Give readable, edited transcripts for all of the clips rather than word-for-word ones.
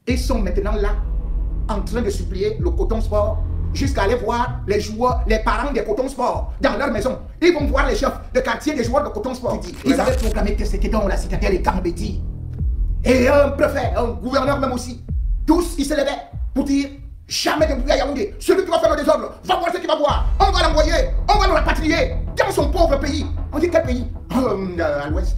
Ils sont maintenant là, en train de supplier le Coton Sport, jusqu'à aller voir les joueurs, les parents des Coton Sport dans leur maison. Ils vont voir les chefs de quartier des joueurs de Coton Sport. Ils avaient proclamé que c'était dans la citadelle de Gambéti. Et un préfet, un gouverneur même aussi. Tous, ils se levaient pour dire jamais de bruit à Yaoundé. Celui qui va faire le désordre, va voir ce qu'il va voir. On va l'envoyer, on va nous rapatrier dans son pauvre pays. On dit quel pays? À l'ouest.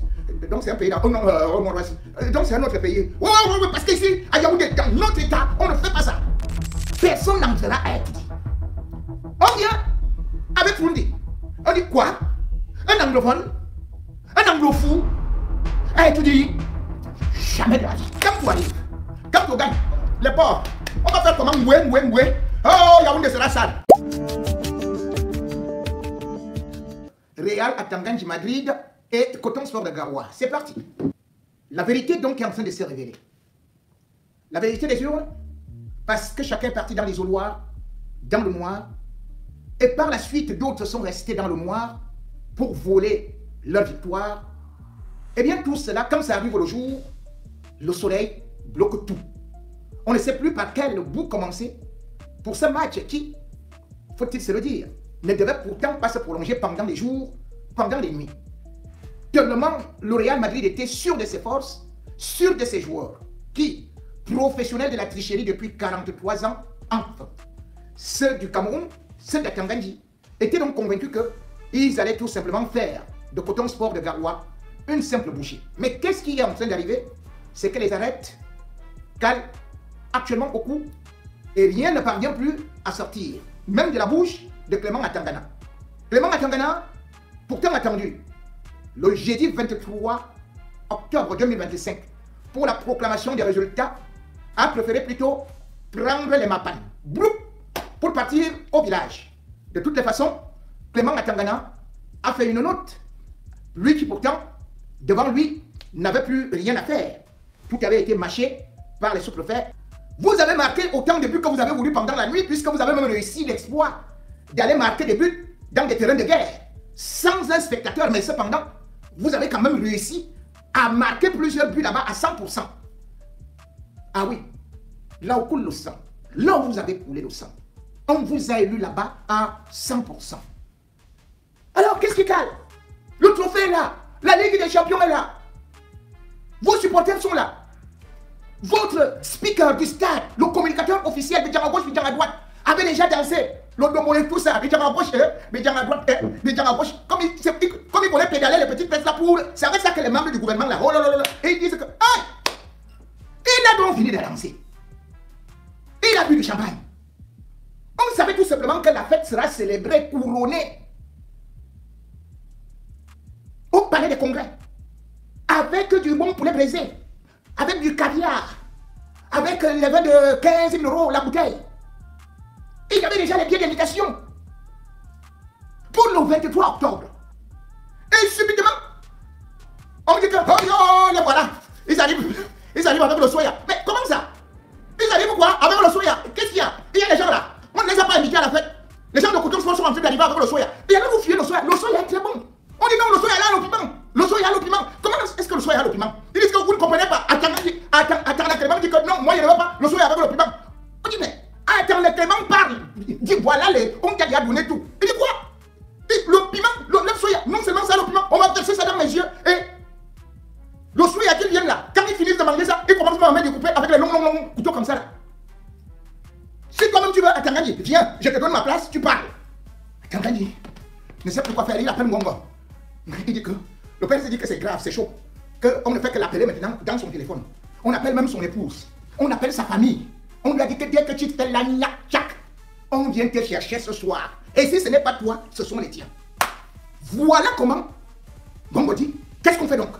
Donc c'est un pays au nord-ouest. Donc c'est un autre pays. Oui, parce qu'ici, à Yaoundé, dans notre état, on ne fait pas ça. Personne n'entrera à étudier. On vient avec Fundi. On dit quoi? Un anglophone, un anglophou, a étudié. Jamais de la vie. Quand tu arrives, quand tu gagnes, les pauvres, on va faire comment? Moué. Oh, Yaoundé sera sale. Real à Tanganji Madrid et Coton Sport de Garoua. C'est parti. La vérité donc est en train de se révéler. La vérité des yeux, parce que chacun est parti dans l'isoloir, dans le noir, et par la suite d'autres sont restés dans le noir pour voler leur victoire. Et bien tout cela, comme ça arrive le jour, le soleil bloque tout. On ne sait plus par quel bout commencer pour ce match qui, faut-il se le dire, ne devait pourtant pas se prolonger pendant les jours, pendant les nuits. Tellement le Real Madrid était sûr de ses forces, sûr de ses joueurs, qui, professionnels de la tricherie depuis 43 ans, enfin, ceux du Cameroun, ceux de Tanganji, étaient donc convaincus qu'ils allaient tout simplement faire de Coton Sport de Garoua une simple bouchée. Mais qu'est-ce qui est en train d'arriver? C'est que les arêtes calent actuellement au cou et rien ne parvient plus à sortir, même de la bouche de Clément Atangana. Clément Atangana, pourtant attendu, le jeudi 23 octobre 2025, pour la proclamation des résultats, a préféré plutôt prendre les mapanes, pour partir au village. De toutes les façons, Clément Atangana a fait une note, lui qui pourtant, devant lui, n'avait plus rien à faire. Tout avait été mâché par les sous-préfets. Vous avez marqué autant de buts que vous avez voulu pendant la nuit, puisque vous avez même réussi l'exploit d'aller marquer des buts dans des terrains de guerre, sans un spectateur, mais cependant, vous avez quand même réussi à marquer plusieurs buts là-bas à 100%. Ah oui, là où coule le sang, là où vous avez coulé le sang, on vous a élu là-bas à 100%. Alors, qu'est-ce qui cale? Le trophée est là, la Ligue des Champions est là, vos supporters sont là, votre speaker du stade, le communicateur officiel, Bédian à gauche, Bédian à droite, avait déjà dansé. L'autre de tout ça, Bédian à gauche, Bédian à droite, Bédian à gauche. Comme il voulait pédaler les petites pièces là pour. C'est avec ça que les membres du gouvernement là, oh là là là, et ils disent que. Ah, il a donc fini de danser. Il a bu du champagne. On savait tout simplement que la fête sera célébrée, couronnée au palais des congrès. Avec du bon poulet braisé, avec du caviar, avec les vins de 15 000 € la bouteille. Il y avait déjà les billets d'invitation pour le 23 octobre. Et subitement, on dit que, oh, les voilà, ils arrivent avec le soya. Mais comment ça? Ils arrivent quoi? Avec le soya. Qu'est-ce qu'il y a? Il y a des gens là, on ne les a pas invités à la fête. Les gens de Coton Sport sont en train d'arriver avec le soya. Et alors vous fuyez le soya. Le soya est très bon. On dit non, le soya là, le piment. Le soya a le piment. Comment est-ce que le soya a le piment? Ils disent que vous ne comprenez pas. Attends, Clément dit que non, moi je ne veux pas le soya avec le piment. On dit mais, attends, le Clément parle. Il dit voilà, on t'a déjà donné tout. Il dit quoi? Il dit le piment, le soya, non seulement ça le piment, on va verser ça dans mes yeux. Et le soya qui vient là, quand ils finissent de manger ça, ils commencent à me découper avec les longs couteaux comme ça là. Si toi-même tu veux, attends, viens, je te donne ma place, tu parles. Attends, ne sait plus quoi faire, il appelle Ngongo. Il dit que, le père se dit que c'est grave, c'est chaud. Qu'on ne fait que l'appeler maintenant dans son téléphone. On appelle même son épouse. On appelle sa famille. On lui a dit que dès que tu fais la gnac, on vient te chercher ce soir. Et si ce n'est pas toi, ce sont les tiens. Voilà comment Ngongo dit, qu'est-ce qu'on fait donc?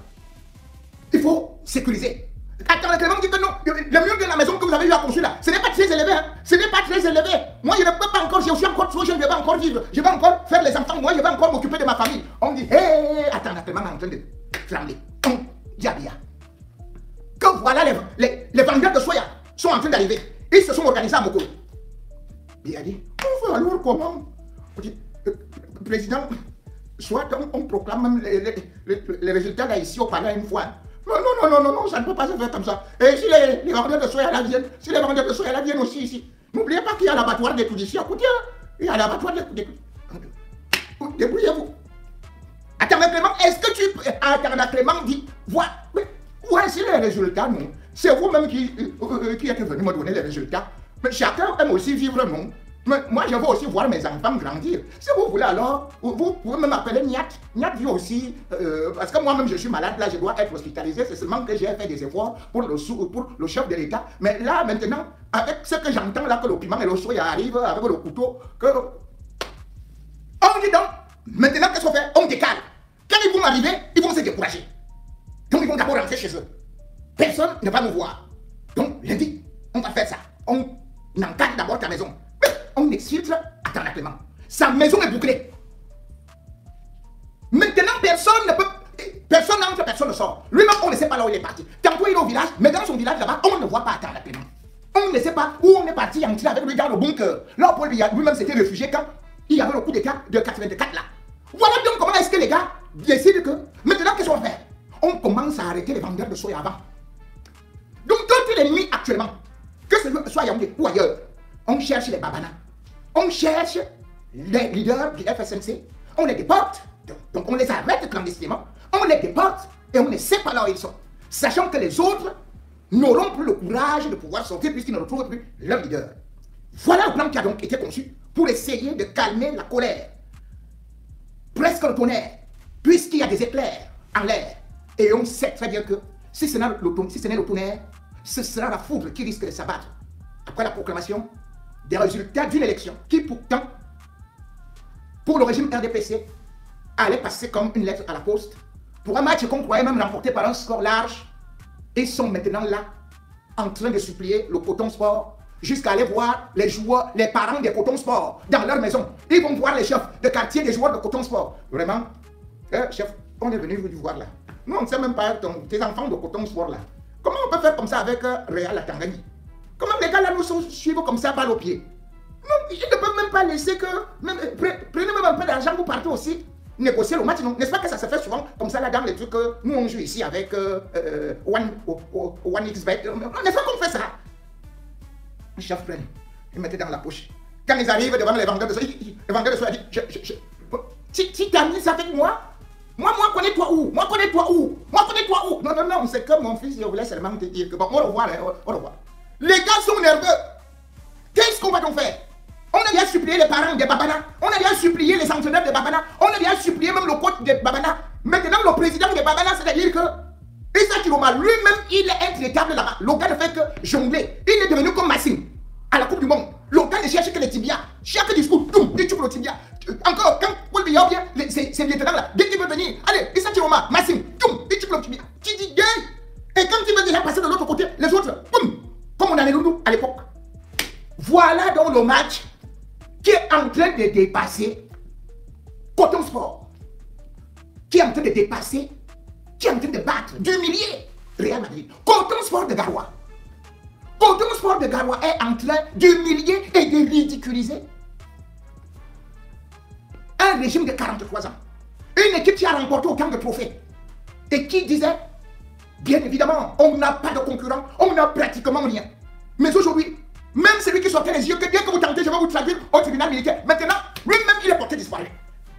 Il faut sécuriser. Attends, le Clément dit que non, le mur de la maison que vous avez eu à construire là, ce n'est pas très élevé, hein. Ce n'est pas très élevé. Moi, je ne peux pas encore, je suis encore trop jeune, je vais encore vivre, je vais encore faire les enfants, moi, je vais encore m'occuper de ma famille. On dit, hé, attends, le Clément est en train de flamber. Diabia. Que voilà, les vendeurs de soya sont en train d'arriver. Ils se sont organisés à Moko. Il a dit, on va alors comment? On dit, président, soit on proclame même les résultats là ici au palais une fois. Non, non, non, non, non, ça ne peut pas se faire comme ça. Et si les vendeurs de soya là viennent, si les vendeurs de soya là viennent aussi ici, n'oubliez pas qu'il y a l'abattoir des coups ici à côté. Il y a l'abattoir des coups. Débrouillez-vous. Attends, Clément, est-ce que tu... Attends, Clément dit, voici les résultats, non. C'est vous-même qui êtes venu me donner les résultats. Mais chacun aime aussi vivre, non. Mais moi, je veux aussi voir mes enfants grandir. Si vous voulez alors, vous pouvez me m'appeler Niat. Niat vit aussi, parce que moi-même je suis malade, là je dois être hospitalisé. C'est seulement que j'ai fait des efforts pour le chef de l'État. Mais là, maintenant, avec ce que j'entends là, que le piment et le soya arrivent avec le couteau, que... On dit donc, maintenant qu'est-ce qu'on fait? On décale. Quand ils vont arriver, ils vont se décourager. Donc ils vont d'abord rentrer chez eux. Personne ne va nous voir. Donc lundi, on va faire ça. On encadre d'abord ta maison. On exfiltre, attends la Clément. Sa maison est bouclée. Maintenant, personne ne peut... Personne n'entre, personne ne sort. Lui-même, on ne sait pas là où il est parti. Tantôt, il est au village, mais dans son village là-bas, on ne voit pas attendre la Clément. On ne sait pas où on est parti entrer avec lui dans le bunker. Là, Paul Biya lui-même s'était réfugié quand il y avait le coup d'état de 84 là. Voilà donc comment est-ce que les gars décident que... Maintenant, qu'est-ce qu'on va faire? On commence à arrêter les vendeurs de soya avant. Donc, toute l'ennemi actuellement, que ce soit Yaoundé ou ailleurs, on cherche les babanas. On cherche les leaders du FSNC, on les déporte, donc on les arrête clandestinement, on les déporte et on ne sait pas là où ils sont. Sachant que les autres n'auront plus le courage de pouvoir sortir puisqu'ils ne retrouvent plus leur leader. Voilà le plan qui a donc été conçu pour essayer de calmer la colère. Presque le tonnerre, puisqu'il y a des éclairs en l'air. Et on sait très bien que si ce n'est le tonnerre, ce sera la foudre qui risque de s'abattre. Après la proclamation des résultats d'une élection qui pourtant, pour le régime RDPC, allait passer comme une lettre à la poste. Pour un match qu'on croyait même remporté par un score large, ils sont maintenant là, en train de supplier le Coton Sport, jusqu'à aller voir les joueurs, les parents des Coton Sport, dans leur maison. Ils vont voir les chefs de quartier des joueurs de Coton Sport. Vraiment, chef, on est venu vous voir là. Nous, on ne sait même pas tes enfants de Coton Sport là. Comment on peut faire comme ça avec Réal à Tanganyika? Comment les gars là nous suivent comme ça par le pied? Non, ils ne peuvent même pas laisser que... Prenez même un peu d'argent, vous partez aussi négocier le match, non? N'est-ce pas que ça se fait souvent comme ça là dans les trucs que nous on joue ici avec OneXBet? N'est-ce pas qu'on fait ça? Les chefs prennent, ils mettent dans la poche. Quand ils arrivent devant les vendeurs de soya, les vendeurs de soya disent, si tu as mis ça avec moi, moi, connais-toi où? Moi, connais-toi où? Moi, connais-toi où? Non, non, non, c'est comme mon fils, je voulais seulement te dire que bon, on revoit, on revoit. Les gars sont nerveux. Qu'est-ce qu'on va donc faire? On a déjà supplié les parents des Babana. On a déjà supplié les entraîneurs des Babana. On a déjà supplié même le coach des Babana. Maintenant, le président des Babana, c'est-à-dire que Issa Kiroma, lui-même, il est intraitable là-bas. Le gars ne fait que jongler. Il est devenu comme Massim à la Coupe du Monde. Le gars ne cherche que les tibias. Chaque discours, il tue le tibia. Encore, quand Paul Biya vient, c'est lieutenant là. Dès qu'il veut venir, allez, Issa Kiroma, Massim, il tue le tibia. Tu dis gay. Et quand il veut déjà passer de l'autre côté, les autres, boum. Comme on a les loulous à l'époque. Voilà donc le match qui est en train de dépasser Coton Sport. Qui est en train de dépasser, qui est en train de battre, d'humilier Real Madrid. Coton Sport de Garoua. Coton Sport de Garoua est en train d'humilier et de ridiculiser un régime de 43 ans. Une équipe qui a remporté autant de trophées. Et qui disait, bien évidemment, on n'a pas de concurrent, on n'a pratiquement rien. Mais aujourd'hui, même celui qui sortait les yeux, que dès que vous tentez, je vais vous traduire au tribunal militaire. Maintenant, lui-même, il est porté disparu.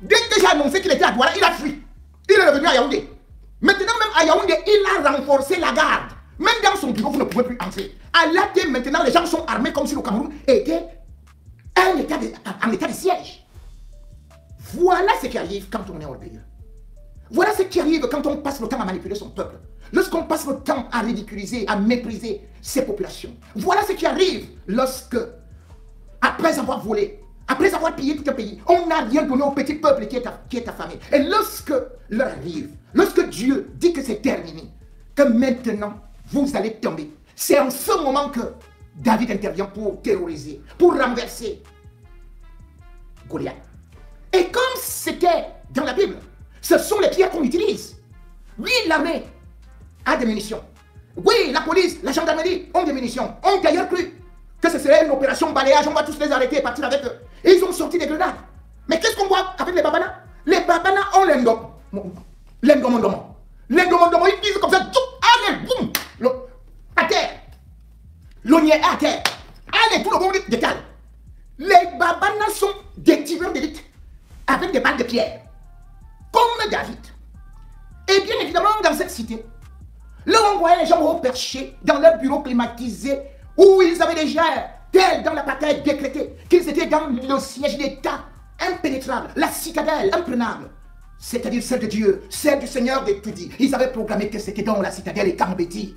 Dès que j'ai annoncé qu'il était à Douala, il a fui. Il est revenu à Yaoundé. Maintenant, même à Yaoundé, il a renforcé la garde. Même dans son bureau, vous ne pouvez plus entrer. À l'AT, maintenant, les gens sont armés comme si le Cameroun était en état de siège. Voilà ce qui arrive quand on est orgueilleux. Voilà ce qui arrive quand on passe le temps à manipuler son peuple. Lorsqu'on passe le temps à ridiculiser, à mépriser ces populations. Voilà ce qui arrive lorsque, après avoir volé, après avoir pillé tout un pays, on n'a rien donné au petit peuple qui est affamé. Et lorsque l'heure arrive, lorsque Dieu dit que c'est terminé, que maintenant vous allez tomber, c'est en ce moment que David intervient pour terroriser, pour renverser Goliath. Et comme c'était dans la Bible, ce sont les pierres qu'on utilise. Oui, l'armée a des munitions. Oui, la police, la gendarmerie ont des munitions. Ont d'ailleurs cru que ce serait une opération balayage, on va tous les arrêter et partir avec eux. Et ils ont sorti des grenades. Mais qu'est-ce qu'on voit avec les Babana? Les Babana ont l'endomondo. Les demandements, ils disent comme ça, allez, boum, à terre. L'onier est à terre. Allez, tout le monde décale. Les babanas sont des tireurs d'élite avec des balles de pierre, comme David. Et bien évidemment, dans cette cité, là on voyait les gens reperchés dans leur bureau climatisé où ils avaient déjà, tel dans la bataille décrétée, qu'ils étaient dans le siège d'État impénétrable, la citadelle imprenable, c'est-à-dire celle de Dieu, celle du Seigneur des Tudis. Ils avaient programmé que c'était dans la citadelle et Kambeti.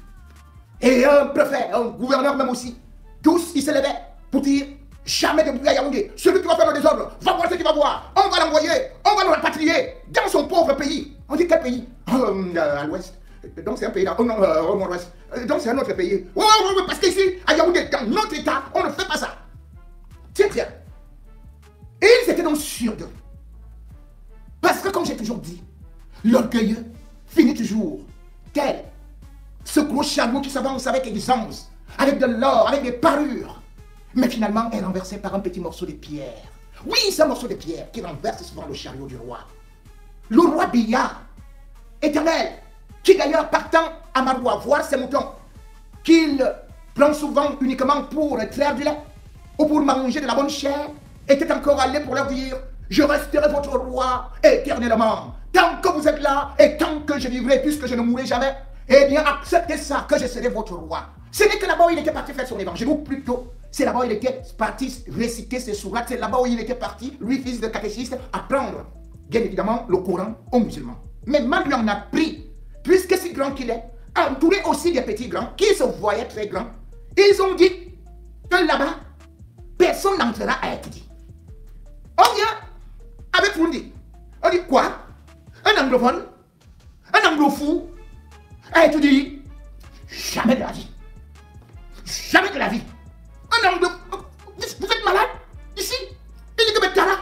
Et un préfet, un gouverneur même aussi, tous ils se levaient pour dire jamais de bruit à Yaoundé. Celui qui va faire le désordre, va voir ce qu'il va voir. On va l'envoyer, on va le rapatrier dans son pauvre pays. On dit quel pays? À l'ouest. Donc c'est un pays là. Oh non, au nord-ouest. Donc c'est un autre pays. Oh, parce qu'ici, à Yaoundé, dans notre état, on ne fait pas ça. Tiens, tiens. Et ils étaient donc sûrs d'eux. Parce que comme j'ai toujours dit, l'orgueil finit toujours tel ce gros chariot qui s'avance avec aisance, avec de l'or, avec des parures, mais finalement est renversé par un petit morceau de pierre. Oui, c'est un morceau de pierre qui renverse souvent le chariot du roi. Le roi Biya, éternel, qui d'ailleurs partant à Maroua voir ses moutons, qu'il prend souvent uniquement pour traire du lait, ou pour manger de la bonne chair, était encore allé pour leur dire: je resterai votre roi éternellement, tant que vous êtes là, et tant que je vivrai, puisque je ne mourrai jamais. Eh bien, acceptez ça, que je serai votre roi. Ce n'est que là-bas où il était parti faire son évangile, ou plutôt, c'est là-bas où il était parti réciter ses sourates, c'est là-bas où il était parti, lui, fils de catéchiste, apprendre, bien évidemment, le Coran aux musulmans. Mais mal lui en a pris, puisque si grand qu'il est, entouré aussi des petits grands, qui se voyaient très grands, ils ont dit que là-bas, personne n'entrera à étudier. On vient avec Fundi. On dit quoi? Un anglophone, un anglophou, a étudié? Jamais de la vie. Jamais de la vie. Un anglophone. Vous êtes malade? Ici? Il dit que Betara,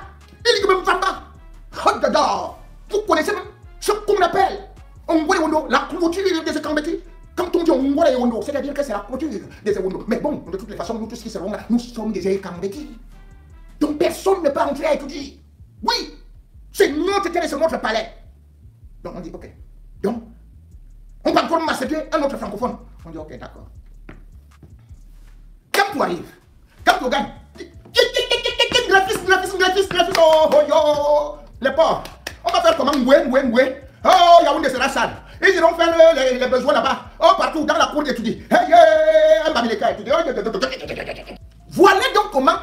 il dit que Mfamba. Oh dada, vous connaissez même ce qu'on appelle la clôture des Ekambeti? Quand on dit Ongwale, c'est-à-dire que c'est la clôture des Ewondo. Mais bon, de toutes les façons, nous tous qui serons là, nous sommes des Ekambeti. Donc personne ne peut entrer à étudier. Oui, c'est notre terre et c'est notre palais. Donc on dit ok. Donc, on peut encore m'accepter un autre francophone. On dit ok, d'accord. Quand tu arrives, quand tu gagnes, gratis, oh yo, les pauvres, on va faire comment? Moué. Oh, Yaoundé sera sale. Ils iront faire les besoins là-bas. Oh, partout dans la cour d'étudier. Un Bamileka étudier. Voilà donc comment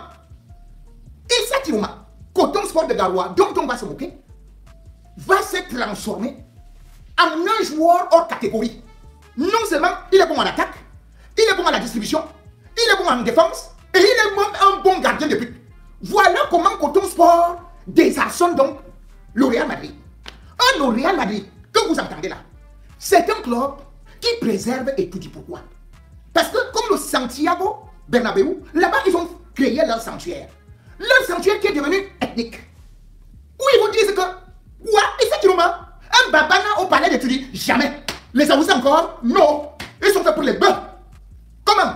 Issa Tiroma, Coton Sport de Garoua, dont on va se moquer, va se transformer en un joueur hors catégorie. Non seulement il est bon en attaque, il est bon à la distribution, il est bon en défense, et il est même un bon gardien de but. Voilà comment Coton Sport désarçonne donc le Real Madrid. Le Real Madrid, que vous entendez là, c'est un club qui préserve et tout dit pourquoi. Parce que comme le Santiago Bernabéu, là-bas ils ont créé leur sanctuaire. Leur sanctuaire qui est devenu ethnique. Où ils vous disent que, quoi, et c'est un babana au palais d'étudier, jamais. Les Haoussas encore, non. Ils sont faits pour les bœufs. Comment?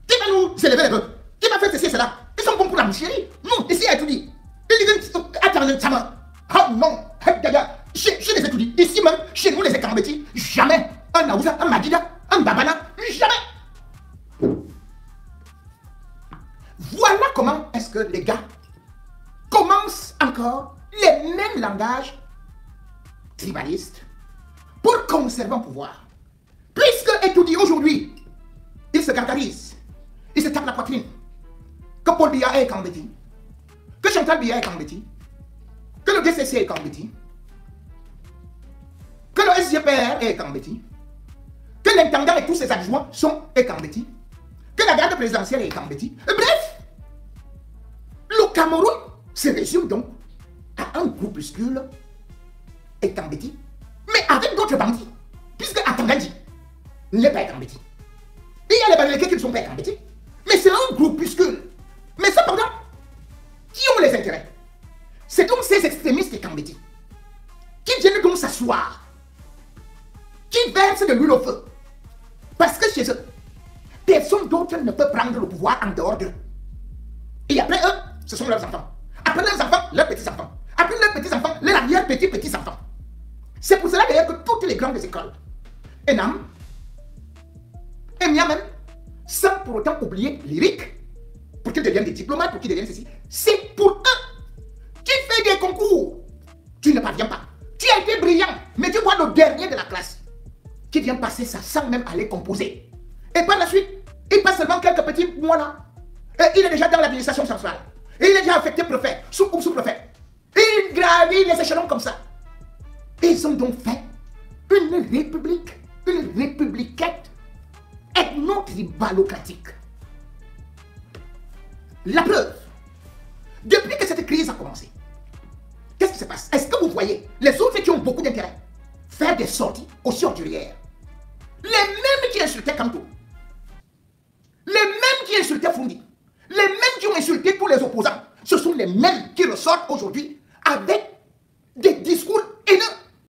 Qui va nous élever les bœufs? Qui va faire ceci et cela? Ils sont bons pour la moucherie. Non, ici à étudier. Ils disent, attendez, ça va. Oh non, chez les étudiants, ici même, chez nous les Ekambeti, jamais. Un Haoussa, un Madida, un babana, jamais. Voilà comment est-ce que les gars commencent encore les mêmes langages tribalistes pour conserver un pouvoir. Puisque étudier aujourd'hui, il se gargarise, il se tape la poitrine, que Paul Biya est Kambeti, que Chantal Biya est Kambeti, que le DCC est Kambeti, que le SGPR est Kambeti, que l'intendant et tous ses adjoints sont Kambeti, que la garde présidentielle est Kambeti. Bref, le Cameroun se résume donc à un groupuscule Kambeti, mais avec d'autres bandits, puisque Atangandi n'est pas Kambeti. Il y a les Bamileke qui ne sont pas Kambeti, mais c'est un groupuscule. Mais cependant, qui ont les intérêts? C'est donc ces extrémistes Kambeti qui viennent donc s'asseoir, qui versent de l'huile au feu. Parce que chez eux, personne d'autre ne peut prendre le pouvoir en dehors d'eux. Et après eux, ce sont leurs enfants. Après leurs enfants, leurs petits-enfants. Après leurs petits-enfants, leurs arrière-petits-petits-enfants. C'est pour cela d'ailleurs que toutes les grandes écoles un âme, un mien même, sans pour autant oublier lyrique, pour qu'ils deviennent des diplomates, pour qu'ils deviennent ceci. C'est pour eux. Tu fais des concours, tu ne parviens pas. Tu as été brillant, mais tu vois le dernier de la classe qui vient passer ça sans même aller composer. Et par la suite, il passe seulement quelques petits mois là. Et il est déjà dans l'administration centrale. Et il est déjà affecté préfet, sous-préfet. Il gravit les échelons comme ça. Ils ont donc fait une république, une républiquette ethno-tribalocratique. La preuve, depuis que cette crise a commencé, qu'est-ce qui se passe? Est-ce que vous voyez les autres qui ont beaucoup d'intérêt faire des sorties aussi ordurières? Les mêmes qui insultaient Kanto, les mêmes qui insultaient Fundi, les mêmes qui ont insulté tous les opposants, ce sont les mêmes qui ressortent aujourd'hui avec des discours